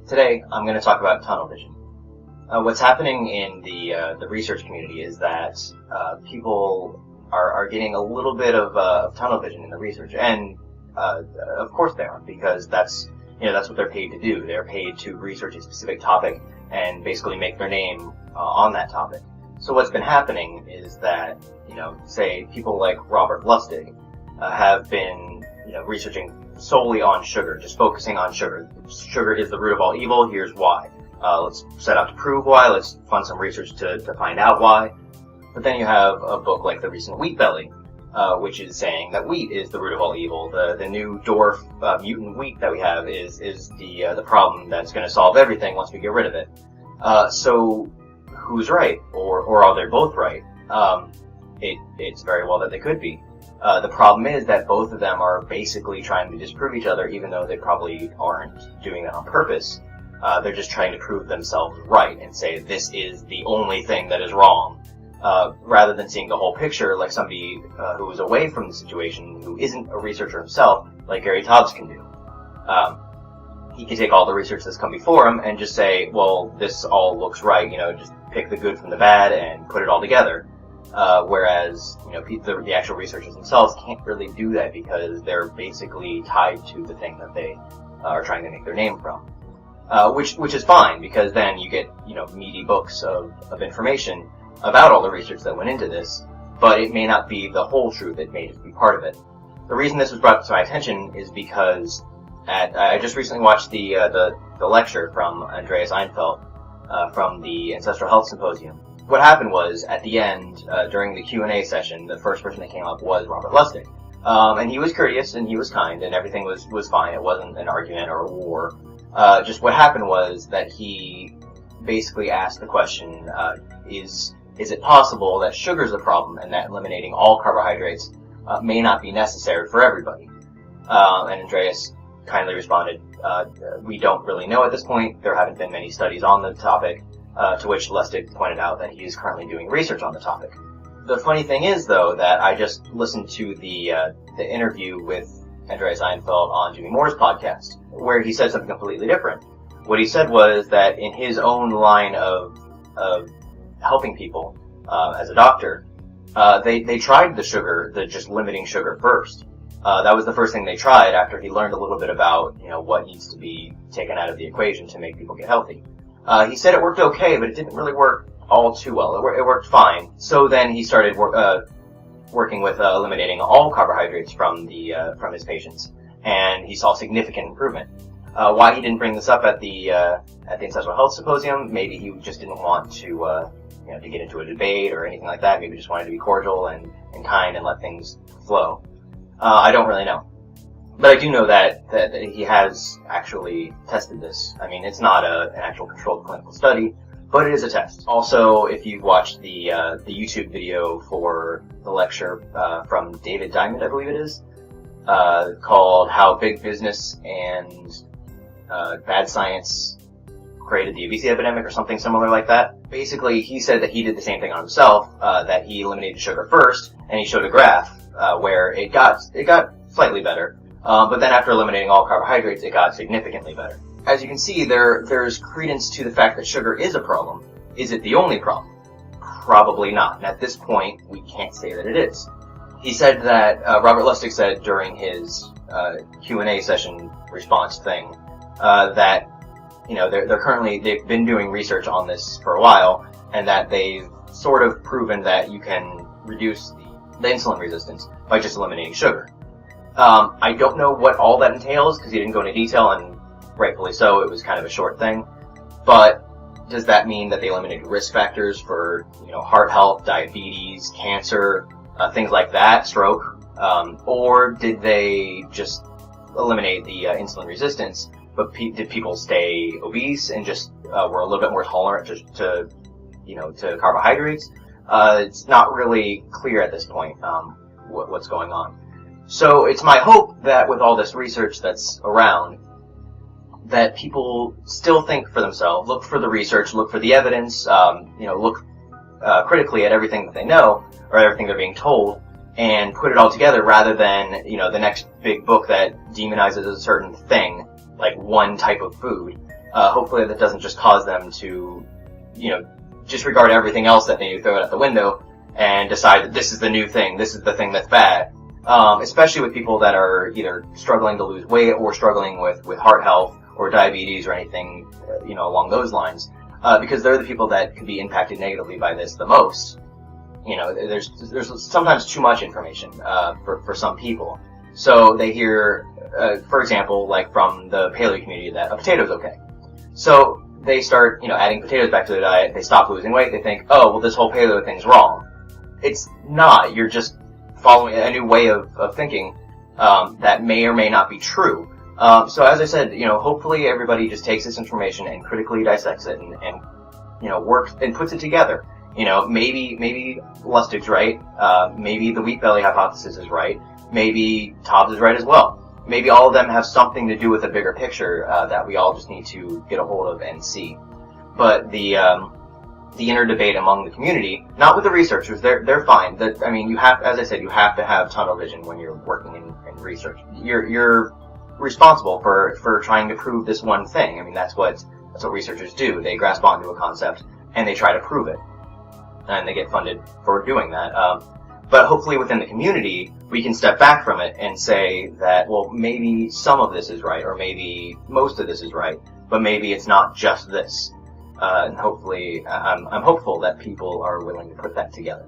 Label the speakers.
Speaker 1: Today, I'm going to talk about tunnel vision. What's happening in the research community is that people are getting a little bit of tunnel vision in the research, and of course they are, because that's what they're paid to do. They're paid to research a specific topic and basically make their name on that topic. So what's been happening is that say people like Robert Lustig have been researching solely on sugar, just focusing on sugar. Sugar is the root of all evil. Here's why. Let's set out to prove why. Let's fund some research to find out why. But then you have a book like the recent Wheat Belly, which is saying that wheat is the root of all evil. The new dwarf mutant wheat that we have is the problem that's going to solve everything once we get rid of it. So who's right, or are they both right? It's very well that they could be. The problem is that both of them are basically trying to disprove each other, even though they probably aren't doing that on purpose. They're just trying to prove themselves right and say this is the only thing that is wrong, rather than seeing the whole picture like somebody who is away from the situation, who isn't a researcher himself, like Gary Taubes can do. He can take all the research that's come before him and just say, well, this all looks right, just pick the good from the bad and put it all together. Whereas, the actual researchers themselves can't really do that because they're basically tied to the thing that they are trying to make their name from. Which is fine, because then you get, meaty books of information about all the research that went into this, but it may not be the whole truth. It may just be part of it. The reason this was brought to my attention is because I just recently watched the lecture from Andreas Einfeld, from the Ancestral Health Symposium. What happened was, at the end, during the Q&A session, the first person that came up was Robert Lustig. And he was courteous and he was kind and everything was fine. It wasn't an argument or a war. Just what happened was that he basically asked the question, is it possible that sugar's the problem and that eliminating all carbohydrates may not be necessary for everybody? And Andreas kindly responded, we don't really know at this point. There haven't been many studies on the topic. To which Lustig pointed out that he is currently doing research on the topic. The funny thing is, though, that I just listened to the interview with Andreas Einfeld on Jimmy Moore's podcast, where he said something completely different. What he said was that in his own line of helping people as a doctor, they tried just limiting sugar first. That was the first thing they tried after he learned a little bit about what needs to be taken out of the equation to make people get healthy. He said it worked okay, but it didn't really work all too well. It worked fine. So then he started working with eliminating all carbohydrates from his patients, and he saw significant improvement. Why he didn't bring this up at the Ancestral Health Symposium? Maybe he just didn't want to get into a debate or anything like that. Maybe just wanted to be cordial and kind and let things flow. I don't really know. But I do know that he has actually tested this. I mean, it's not an actual controlled clinical study, but it is a test. Also, if you've watched the YouTube video for the lecture from David Diamond, I believe it is, called "How Big Business and Bad Science Created the Obesity Epidemic" or something similar like that. Basically, he said that he did the same thing on himself, that he eliminated sugar first, and he showed a graph where it got slightly better. But then after eliminating all carbohydrates, it got significantly better. As you can see, there's credence to the fact that sugar is a problem. Is it the only problem? Probably not. And at this point, we can't say that it is. He said that, Robert Lustig said during his Q&A session response thing, that, they've been doing research on this for a while, and that they've sort of proven that you can reduce the insulin resistance by just eliminating sugar. I don't know what all that entails, because he didn't go into detail, and rightfully so, it was kind of a short thing. But does that mean that they eliminated risk factors for, heart health, diabetes, cancer, things like that, stroke? Or did they just eliminate the insulin resistance, but did people stay obese and just were a little bit more tolerant to carbohydrates? It's not really clear at this point what's going on. So it's my hope that with all this research that's around, that people still think for themselves, look for the research, look for the evidence, look critically at everything that they know, or everything they're being told, and put it all together rather than, the next big book that demonizes a certain thing, like one type of food, hopefully that doesn't just cause them to, disregard everything else that they do, throw it out the window, and decide that this is the new thing, this is the thing that's bad. Especially with people that are either struggling to lose weight or struggling with heart health or diabetes or anything, along those lines. Because they're the people that could be impacted negatively by this the most. There's sometimes too much information, for some people. So they hear, for example, like from the paleo community, that a potato's okay. So they start, adding potatoes back to their diet, they stop losing weight, they think, oh, well, this whole paleo thing's wrong. It's not. You're just following a new way of thinking, that may or may not be true. So as I said, hopefully everybody just takes this information and critically dissects it and works and puts it together. Maybe Lustig's right, maybe the wheat belly hypothesis is right, maybe Taubes is right as well. Maybe all of them have something to do with a bigger picture, that we all just need to get a hold of and see. But the inner debate among the community, not with the researchers, they're fine. You have, as I said, you have to have tunnel vision when you're working in research. You're responsible for trying to prove this one thing. That's what researchers do. They grasp onto a concept and they try to prove it. And they get funded for doing that. But hopefully within the community, we can step back from it and say that, well, maybe some of this is right, or maybe most of this is right, but maybe it's not just this. And hopefully, I'm hopeful that people are willing to put that together.